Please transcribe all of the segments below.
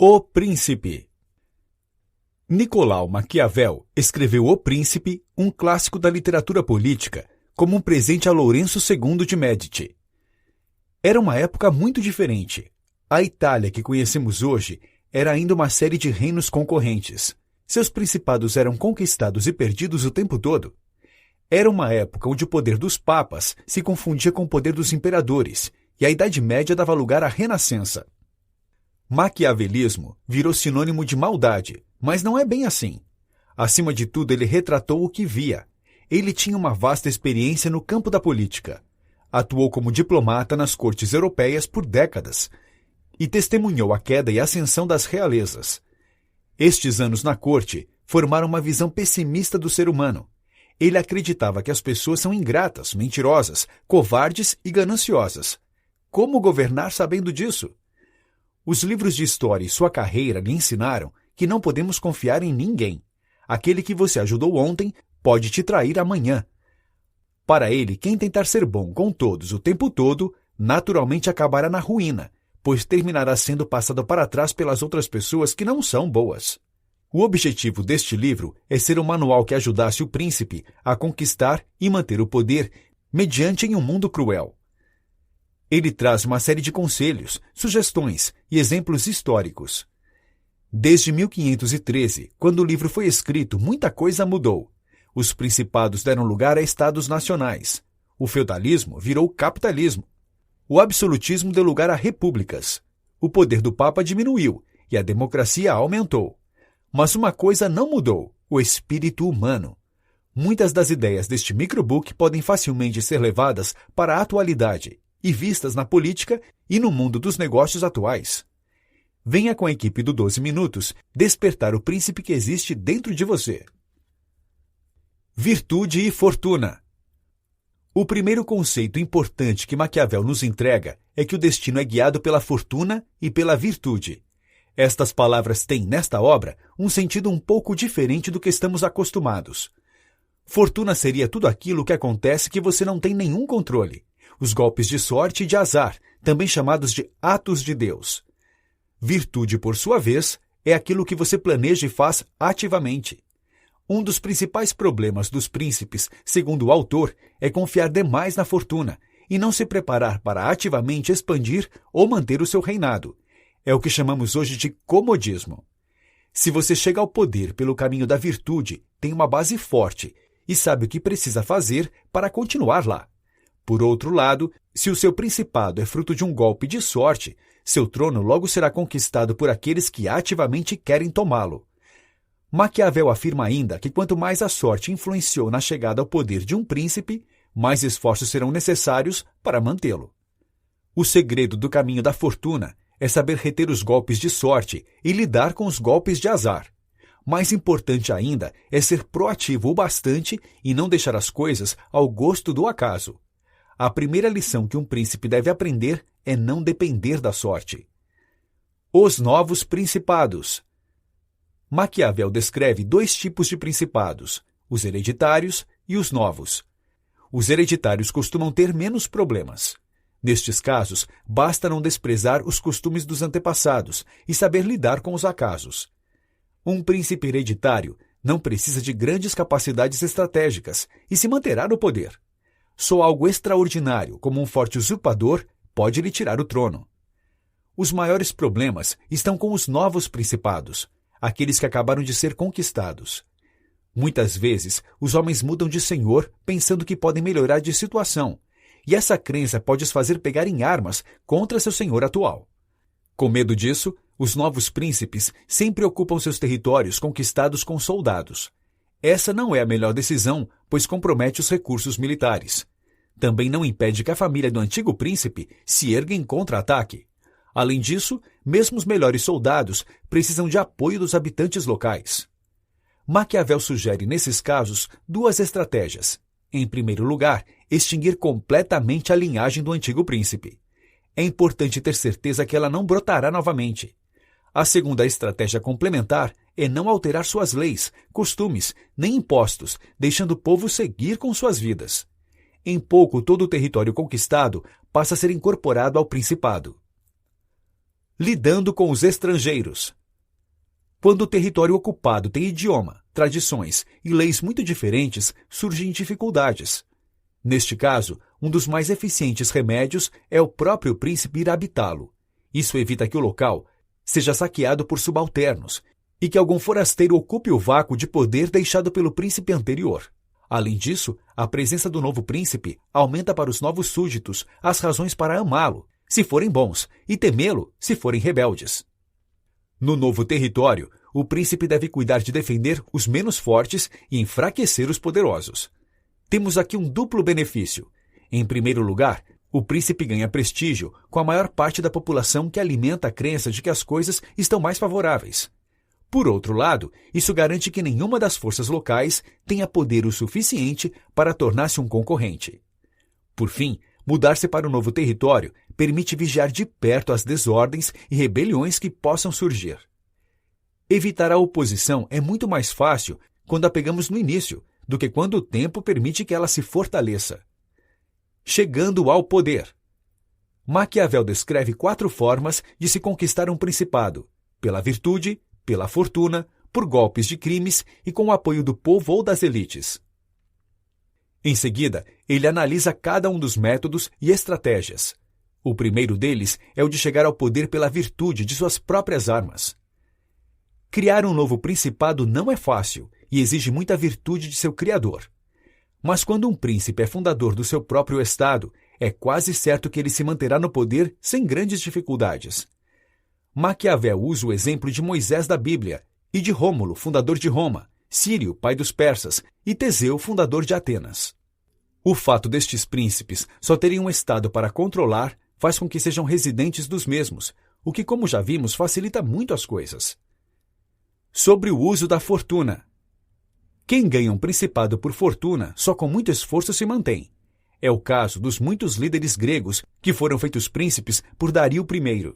O Príncipe. Nicolau Maquiavel escreveu O Príncipe, um clássico da literatura política, como um presente a Lourenço II de Médici. Era uma época muito diferente. A Itália que conhecemos hoje era ainda uma série de reinos concorrentes. Seus principados eram conquistados e perdidos o tempo todo. Era uma época onde o poder dos papas se confundia com o poder dos imperadores, e a Idade Média dava lugar à Renascença. Maquiavelismo virou sinônimo de maldade, mas não é bem assim. Acima de tudo, ele retratou o que via. Ele tinha uma vasta experiência no campo da política. Atuou como diplomata nas cortes europeias por décadas e testemunhou a queda e ascensão das realezas. Estes anos na corte formaram uma visão pessimista do ser humano. Ele acreditava que as pessoas são ingratas, mentirosas, covardes e gananciosas. Como governar sabendo disso? Os livros de história e sua carreira lhe ensinaram que não podemos confiar em ninguém. Aquele que você ajudou ontem pode te trair amanhã. Para ele, quem tentar ser bom com todos o tempo todo, naturalmente acabará na ruína, pois terminará sendo passado para trás pelas outras pessoas que não são boas. O objetivo deste livro é ser um manual que ajudasse o príncipe a conquistar e manter o poder mediante em um mundo cruel. Ele traz uma série de conselhos, sugestões e exemplos históricos. Desde 1513, quando o livro foi escrito, muita coisa mudou. Os principados deram lugar a estados nacionais. O feudalismo virou capitalismo. O absolutismo deu lugar a repúblicas. O poder do Papa diminuiu e a democracia aumentou. Mas uma coisa não mudou: o espírito humano. Muitas das ideias deste microbook podem facilmente ser levadas para a atualidade e vistas na política e no mundo dos negócios atuais. Venha com a equipe do 12 Minutos despertar o príncipe que existe dentro de você. Virtude e fortuna. O primeiro conceito importante que Maquiavel nos entrega é que o destino é guiado pela fortuna e pela virtude. Estas palavras têm, nesta obra, um sentido um pouco diferente do que estamos acostumados. Fortuna seria tudo aquilo que acontece que você não tem nenhum controle. Os golpes de sorte e de azar, também chamados de atos de Deus. Virtude, por sua vez, é aquilo que você planeja e faz ativamente. Um dos principais problemas dos príncipes, segundo o autor, é confiar demais na fortuna e não se preparar para ativamente expandir ou manter o seu reinado. É o que chamamos hoje de comodismo. Se você chega ao poder pelo caminho da virtude, tem uma base forte e sabe o que precisa fazer para continuar lá. Por outro lado, se o seu principado é fruto de um golpe de sorte, seu trono logo será conquistado por aqueles que ativamente querem tomá-lo. Maquiavel afirma ainda que quanto mais a sorte influenciou na chegada ao poder de um príncipe, mais esforços serão necessários para mantê-lo. O segredo do caminho da fortuna é saber reter os golpes de sorte e lidar com os golpes de azar. Mais importante ainda é ser proativo o bastante e não deixar as coisas ao gosto do acaso. A primeira lição que um príncipe deve aprender é não depender da sorte. Os novos principados. Maquiavel descreve dois tipos de principados, os hereditários e os novos. Os hereditários costumam ter menos problemas. Nestes casos, basta não desprezar os costumes dos antepassados e saber lidar com os acasos. Um príncipe hereditário não precisa de grandes capacidades estratégicas e se manterá no poder. Só algo extraordinário, como um forte usurpador, pode lhe tirar o trono. Os maiores problemas estão com os novos principados, aqueles que acabaram de ser conquistados. Muitas vezes, os homens mudam de senhor pensando que podem melhorar de situação, e essa crença pode os fazer pegar em armas contra seu senhor atual. Com medo disso, os novos príncipes sempre ocupam seus territórios conquistados com soldados. Essa não é a melhor decisão, pois compromete os recursos militares. Também não impede que a família do antigo príncipe se erga em contra-ataque. Além disso, mesmo os melhores soldados precisam de apoio dos habitantes locais. Maquiavel sugere, nesses casos, duas estratégias. Em primeiro lugar, extinguir completamente a linhagem do antigo príncipe. É importante ter certeza que ela não brotará novamente. A segunda estratégia complementar é não alterar suas leis, costumes, nem impostos, deixando o povo seguir com suas vidas. Em pouco, todo o território conquistado passa a ser incorporado ao principado. lidando com os estrangeiros. Quando o território ocupado tem idioma, tradições e leis muito diferentes, surgem dificuldades. Neste caso, um dos mais eficientes remédios é o próprio príncipe ir habitá-lo. Isso evita que o local seja saqueado por subalternos e que algum forasteiro ocupe o vácuo de poder deixado pelo príncipe anterior. Além disso, a presença do novo príncipe aumenta para os novos súditos as razões para amá-lo, se forem bons, e temê-lo, se forem rebeldes. No novo território, o príncipe deve cuidar de defender os menos fortes e enfraquecer os poderosos. Temos aqui um duplo benefício. Em primeiro lugar, o príncipe ganha prestígio com a maior parte da população que alimenta a crença de que as coisas estão mais favoráveis. Por outro lado, isso garante que nenhuma das forças locais tenha poder o suficiente para tornar-se um concorrente. Por fim, mudar-se para o novo território permite vigiar de perto as desordens e rebeliões que possam surgir. Evitar a oposição é muito mais fácil quando a pegamos no início do que quando o tempo permite que ela se fortaleça. Chegando ao poder. Maquiavel descreve 4 formas de se conquistar um principado: pela virtude, pela fortuna, por golpes de crimes e com o apoio do povo ou das elites. Em seguida, ele analisa cada um dos métodos e estratégias. O primeiro deles é o de chegar ao poder pela virtude de suas próprias armas. Criar um novo principado não é fácil e exige muita virtude de seu criador. Mas quando um príncipe é fundador do seu próprio estado, é quase certo que ele se manterá no poder sem grandes dificuldades. Maquiavel usa o exemplo de Moisés da Bíblia e de Rômulo, fundador de Roma, Sírio, pai dos persas, e Teseu, fundador de Atenas. O fato destes príncipes só terem um estado para controlar faz com que sejam residentes dos mesmos, o que, como já vimos, facilita muito as coisas. Sobre o uso da fortuna. Quem ganha um principado por fortuna só com muito esforço se mantém. É o caso dos muitos líderes gregos que foram feitos príncipes por Dario I.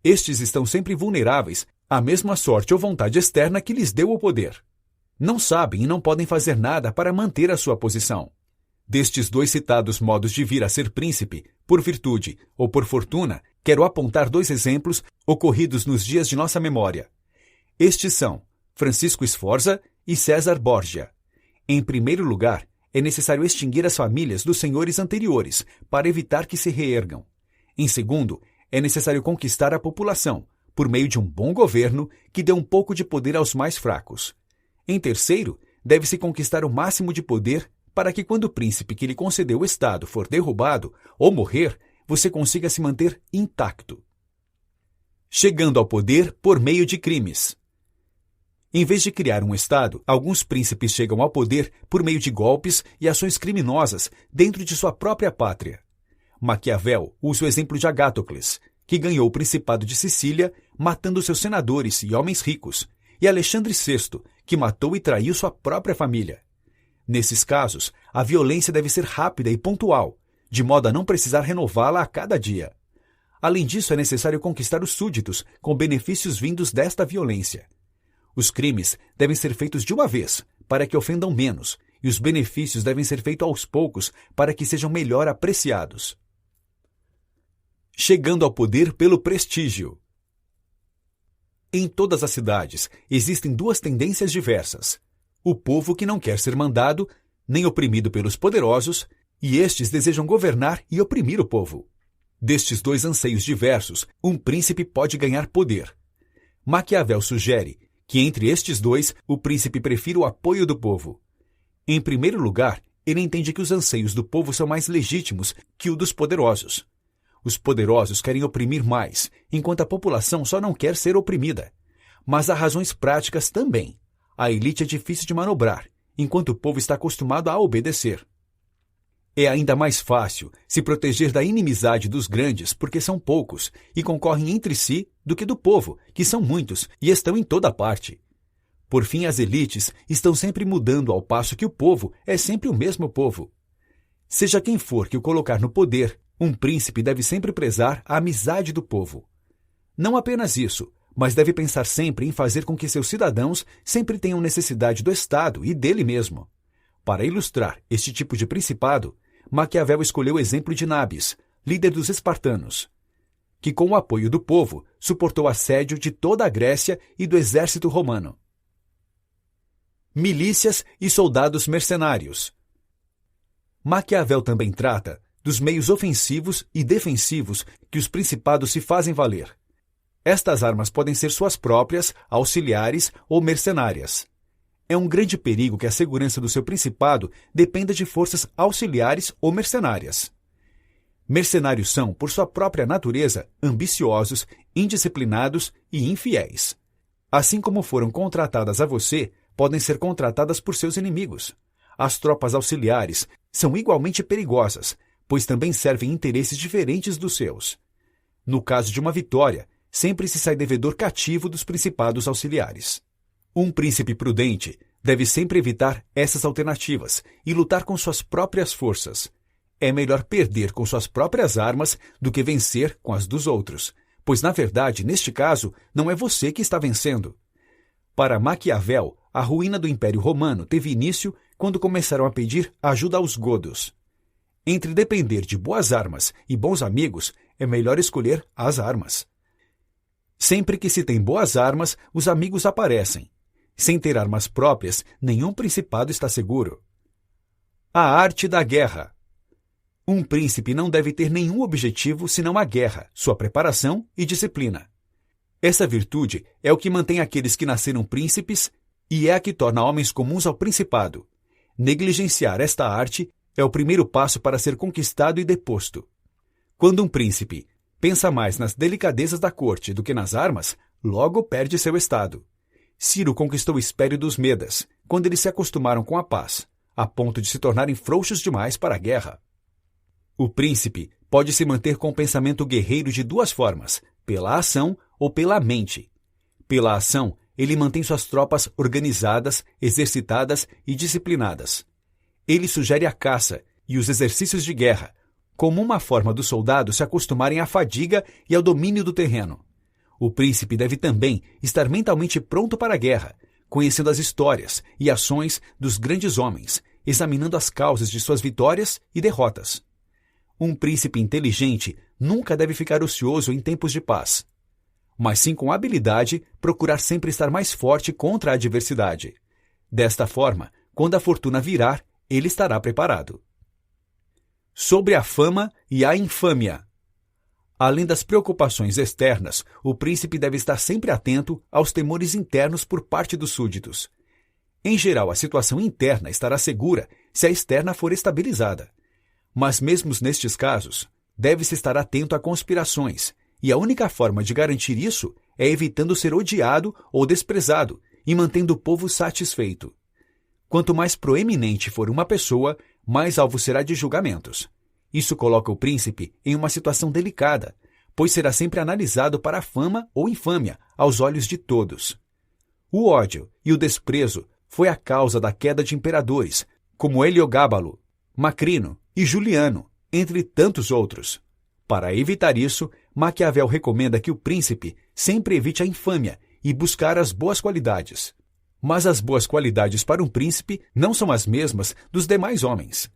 Estes estão sempre vulneráveis à mesma sorte ou vontade externa que lhes deu o poder. Não sabem e não podem fazer nada para manter a sua posição. Destes 2 citados modos de vir a ser príncipe, por virtude ou por fortuna, quero apontar 2 exemplos ocorridos nos dias de nossa memória. Estes são Francisco Sforza e César Borgia. Em primeiro lugar, é necessário extinguir as famílias dos senhores anteriores para evitar que se reergam. Em segundo, é necessário conquistar a população, por meio de um bom governo que dê um pouco de poder aos mais fracos. Em terceiro, deve-se conquistar o máximo de poder para que quando o príncipe que lhe concedeu o estado for derrubado ou morrer, você consiga se manter intacto. Chegando ao poder por meio de crimes. Em vez de criar um estado, alguns príncipes chegam ao poder por meio de golpes e ações criminosas dentro de sua própria pátria. Maquiavel usa o exemplo de Agatocles, que ganhou o Principado de Sicília matando seus senadores e homens ricos, e Alexandre VI, que matou e traiu sua própria família. Nesses casos, a violência deve ser rápida e pontual, de modo a não precisar renová-la a cada dia. Além disso, é necessário conquistar os súditos com benefícios vindos desta violência. Os crimes devem ser feitos de uma vez, para que ofendam menos, e os benefícios devem ser feitos aos poucos, para que sejam melhor apreciados. Chegando ao poder pelo prestígio. Em todas as cidades, existem 2 tendências diversas: o povo que não quer ser mandado, nem oprimido pelos poderosos, e estes desejam governar e oprimir o povo. Destes 2 anseios diversos, um príncipe pode ganhar poder. Maquiavel sugere que entre estes 2, o príncipe prefira o apoio do povo. Em primeiro lugar, ele entende que os anseios do povo são mais legítimos que o dos poderosos. Os poderosos querem oprimir mais, enquanto a população só não quer ser oprimida. Mas há razões práticas também. A elite é difícil de manobrar, enquanto o povo está acostumado a obedecer. É ainda mais fácil se proteger da inimizade dos grandes porque são poucos e concorrem entre si do que do povo, que são muitos e estão em toda parte. Por fim, as elites estão sempre mudando ao passo que o povo é sempre o mesmo povo. Seja quem for que o colocar no poder, um príncipe deve sempre prezar a amizade do povo. Não apenas isso, mas deve pensar sempre em fazer com que seus cidadãos sempre tenham necessidade do Estado e dele mesmo. Para ilustrar este tipo de principado, Maquiavel escolheu o exemplo de Nabis, líder dos espartanos. que com o apoio do povo suportou o assédio de toda a Grécia e do exército romano. Milícias e soldados mercenários. Maquiavel também trata dos meios ofensivos e defensivos que os principados se fazem valer. Estas armas podem ser suas próprias, auxiliares ou mercenárias. É um grande perigo que a segurança do seu principado dependa de forças auxiliares ou mercenárias. Mercenários são, por sua própria natureza, ambiciosos, indisciplinados e infiéis. Assim como foram contratadas a você, podem ser contratadas por seus inimigos. As tropas auxiliares são igualmente perigosas, pois também servem interesses diferentes dos seus. No caso de uma vitória, sempre se sai devedor cativo dos principados auxiliares. Um príncipe prudente deve sempre evitar essas alternativas e lutar com suas próprias forças. É melhor perder com suas próprias armas do que vencer com as dos outros, pois, na verdade, neste caso, não é você que está vencendo. Para Maquiavel, a ruína do Império Romano teve início quando começaram a pedir ajuda aos godos. Entre depender de boas armas e bons amigos, é melhor escolher as armas. Sempre que se tem boas armas, os amigos aparecem. Sem ter armas próprias, nenhum principado está seguro. A arte da guerra. Um príncipe não deve ter nenhum objetivo senão a guerra, sua preparação e disciplina. Essa virtude é o que mantém aqueles que nasceram príncipes e é a que torna homens comuns ao principado. Negligenciar esta arte é o primeiro passo para ser conquistado e deposto. Quando um príncipe pensa mais nas delicadezas da corte do que nas armas, logo perde seu estado. Ciro conquistou o espólio dos Medas, quando eles se acostumaram com a paz, a ponto de se tornarem frouxos demais para a guerra. O príncipe pode se manter com o pensamento guerreiro de duas formas, pela ação ou pela mente. Pela ação, ele mantém suas tropas organizadas, exercitadas e disciplinadas. Ele sugere a caça e os exercícios de guerra, como uma forma dos soldados se acostumarem à fadiga e ao domínio do terreno. O príncipe deve também estar mentalmente pronto para a guerra, conhecendo as histórias e ações dos grandes homens, examinando as causas de suas vitórias e derrotas. Um príncipe inteligente nunca deve ficar ocioso em tempos de paz, mas sim com habilidade procurar sempre estar mais forte contra a adversidade. Desta forma, quando a fortuna virar, ele estará preparado. Sobre a fama e a infâmia. Além das preocupações externas, o príncipe deve estar sempre atento aos temores internos por parte dos súditos. Em geral, a situação interna estará segura se a externa for estabilizada. Mas mesmo nestes casos, deve-se estar atento a conspirações, e a única forma de garantir isso é evitando ser odiado ou desprezado e mantendo o povo satisfeito. Quanto mais proeminente for uma pessoa, mais alvo será de julgamentos. Isso coloca o príncipe em uma situação delicada, pois será sempre analisado para a fama ou infâmia aos olhos de todos. O ódio e o desprezo foi a causa da queda de imperadores, como Heliogábalo, Macrino e Juliano, entre tantos outros. Para evitar isso, Maquiavel recomenda que o príncipe sempre evite a infâmia e buscar as boas qualidades. Mas as boas qualidades para um príncipe não são as mesmas dos demais homens.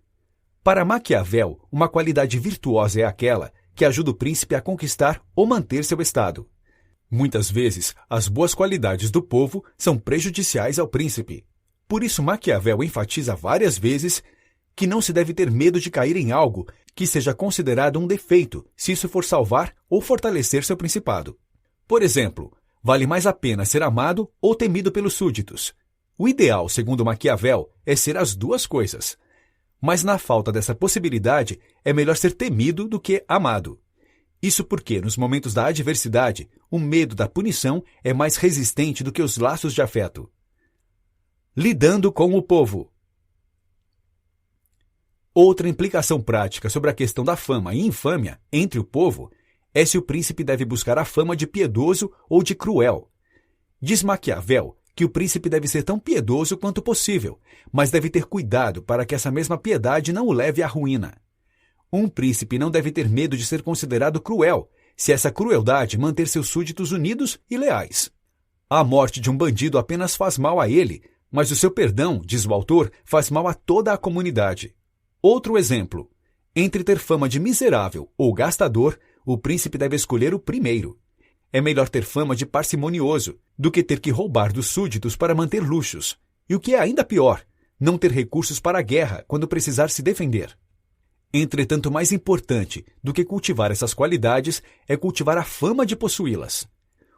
Para Maquiavel, uma qualidade virtuosa é aquela que ajuda o príncipe a conquistar ou manter seu estado. Muitas vezes, as boas qualidades do povo são prejudiciais ao príncipe. Por isso, Maquiavel enfatiza várias vezes que não se deve ter medo de cair em algo que seja considerado um defeito, se isso for salvar ou fortalecer seu principado. Por exemplo, vale mais a pena ser amado ou temido pelos súditos. O ideal, segundo Maquiavel, é ser as duas coisas. Mas na falta dessa possibilidade, é melhor ser temido do que amado. Isso porque, nos momentos da adversidade, o medo da punição é mais resistente do que os laços de afeto. Lidando com o povo. Outra implicação prática sobre a questão da fama e infâmia entre o povo é se o príncipe deve buscar a fama de piedoso ou de cruel. Diz Maquiavel que o príncipe deve ser tão piedoso quanto possível, mas deve ter cuidado para que essa mesma piedade não o leve à ruína. Um príncipe não deve ter medo de ser considerado cruel, se essa crueldade manter seus súditos unidos e leais. A morte de um bandido apenas faz mal a ele, mas o seu perdão, diz o autor, faz mal a toda a comunidade. Outro exemplo. Entre ter fama de miserável ou gastador, o príncipe deve escolher o primeiro. É melhor ter fama de parcimonioso do que ter que roubar dos súditos para manter luxos. E o que é ainda pior, não ter recursos para a guerra quando precisar se defender. Entretanto, mais importante do que cultivar essas qualidades é cultivar a fama de possuí-las.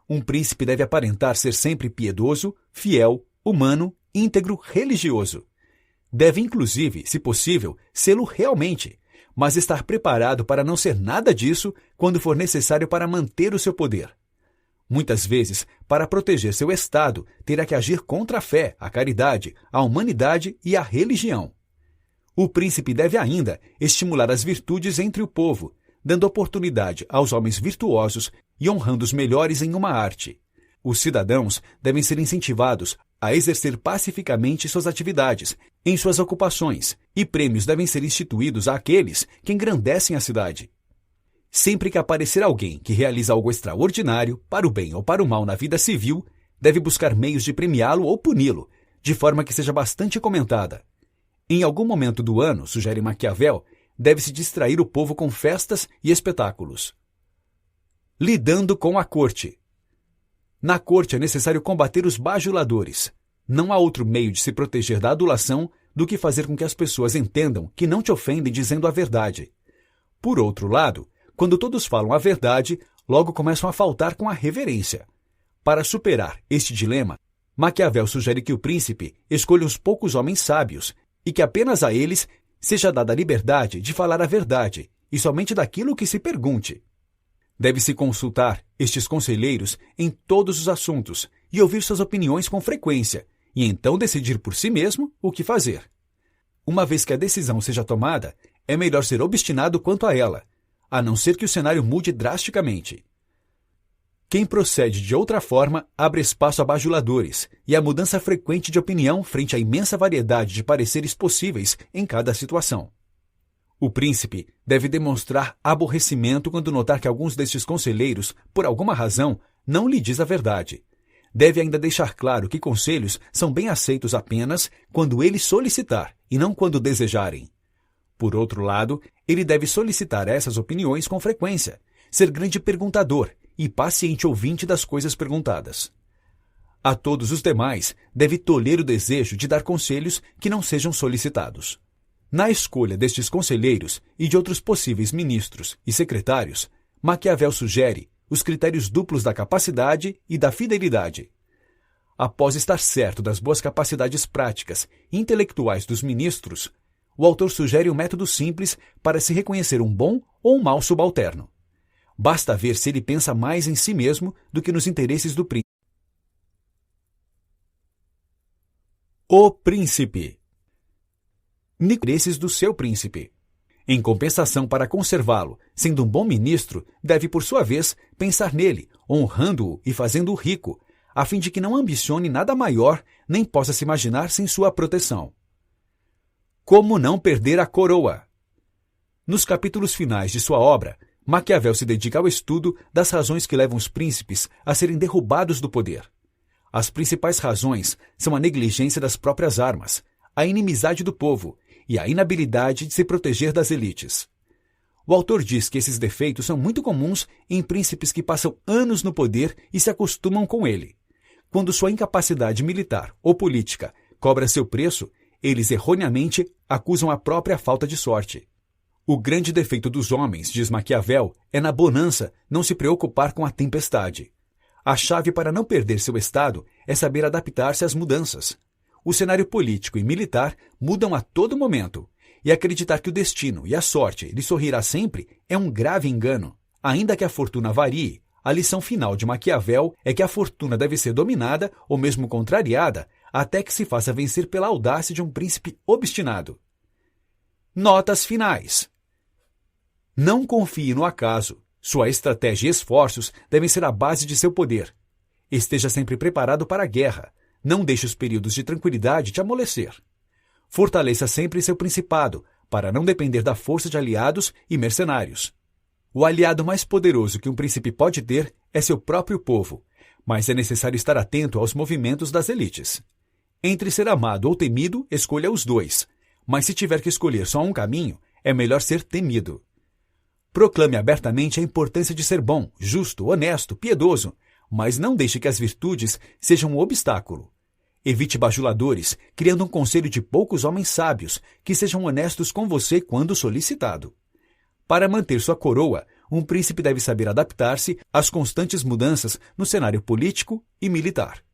Um príncipe deve aparentar ser sempre piedoso, fiel, humano, íntegro, religioso. Deve, inclusive, se possível, sê-lo realmente, mas estar preparado para não ser nada disso quando for necessário para manter o seu poder. Muitas vezes, para proteger seu estado, terá que agir contra a fé, a caridade, a humanidade e a religião. O príncipe deve ainda estimular as virtudes entre o povo, dando oportunidade aos homens virtuosos e honrando os melhores em uma arte. Os cidadãos devem ser incentivados a exercer pacificamente suas atividades, em suas ocupações, e prêmios devem ser instituídos àqueles que engrandecem a cidade. Sempre que aparecer alguém que realiza algo extraordinário, para o bem ou para o mal na vida civil, deve buscar meios de premiá-lo ou puni-lo, de forma que seja bastante comentada. Em algum momento do ano, sugere Maquiavel, deve-se distrair o povo com festas e espetáculos. Lidando com a corte. Na corte é necessário combater os bajuladores. Não há outro meio de se proteger da adulação do que fazer com que as pessoas entendam que não te ofendem dizendo a verdade. Por outro lado, quando todos falam a verdade, logo começam a faltar com a reverência. Para superar este dilema, Maquiavel sugere que o príncipe escolha uns poucos homens sábios e que apenas a eles seja dada a liberdade de falar a verdade e somente daquilo que se pergunte. Deve-se consultar estes conselheiros em todos os assuntos e ouvir suas opiniões com frequência, e então decidir por si mesmo o que fazer. Uma vez que a decisão seja tomada, é melhor ser obstinado quanto a ela, a não ser que o cenário mude drasticamente. Quem procede de outra forma abre espaço a bajuladores e a mudança frequente de opinião frente à imensa variedade de pareceres possíveis em cada situação. O príncipe deve demonstrar aborrecimento quando notar que alguns destes conselheiros, por alguma razão, não lhe diz a verdade. Deve ainda deixar claro que conselhos são bem aceitos apenas quando ele solicitar e não quando desejarem. Por outro lado, ele deve solicitar essas opiniões com frequência, ser grande perguntador e paciente ouvinte das coisas perguntadas. A todos os demais, deve tolher o desejo de dar conselhos que não sejam solicitados. Na escolha destes conselheiros e de outros possíveis ministros e secretários, Maquiavel sugere os critérios duplos da capacidade e da fidelidade. Após estar certo das boas capacidades práticas e intelectuais dos ministros, o autor sugere um método simples para se reconhecer um bom ou um mau subalterno. Basta ver se ele pensa mais em si mesmo do que nos interesses do príncipe. O príncipe. Interesses do seu príncipe. Em compensação, para conservá-lo, sendo um bom ministro, deve, por sua vez, pensar nele, honrando-o e fazendo-o rico, a fim de que não ambicione nada maior nem possa se imaginar sem sua proteção. Como não perder a coroa? Nos capítulos finais de sua obra, Maquiavel se dedica ao estudo das razões que levam os príncipes a serem derrubados do poder. As principais razões são a negligência das próprias armas, a inimizade do povo e a inabilidade de se proteger das elites. O autor diz que esses defeitos são muito comuns em príncipes que passam anos no poder e se acostumam com ele. Quando sua incapacidade militar ou política cobra seu preço, eles erroneamente acusam a própria falta de sorte. O grande defeito dos homens, diz Maquiavel, é na bonança não se preocupar com a tempestade. A chave para não perder seu estado é saber adaptar-se às mudanças. O cenário político e militar mudam a todo momento, e acreditar que o destino e a sorte lhe sorrirá sempre é um grave engano. Ainda que a fortuna varie, a lição final de Maquiavel é que a fortuna deve ser dominada ou mesmo contrariada até que se faça vencer pela audácia de um príncipe obstinado. Notas finais. Não confie no acaso. Sua estratégia e esforços devem ser a base de seu poder. Esteja sempre preparado para a guerra. Não deixe os períodos de tranquilidade te amolecer. Fortaleça sempre seu principado, para não depender da força de aliados e mercenários. O aliado mais poderoso que um príncipe pode ter é seu próprio povo, mas é necessário estar atento aos movimentos das elites. Entre ser amado ou temido, escolha os dois, mas se tiver que escolher só um caminho, é melhor ser temido. Proclame abertamente a importância de ser bom, justo, honesto, piedoso, mas não deixe que as virtudes sejam um obstáculo. Evite bajuladores, criando um conselho de poucos homens sábios que sejam honestos com você quando solicitado. Para manter sua coroa, um príncipe deve saber adaptar-se às constantes mudanças no cenário político e militar.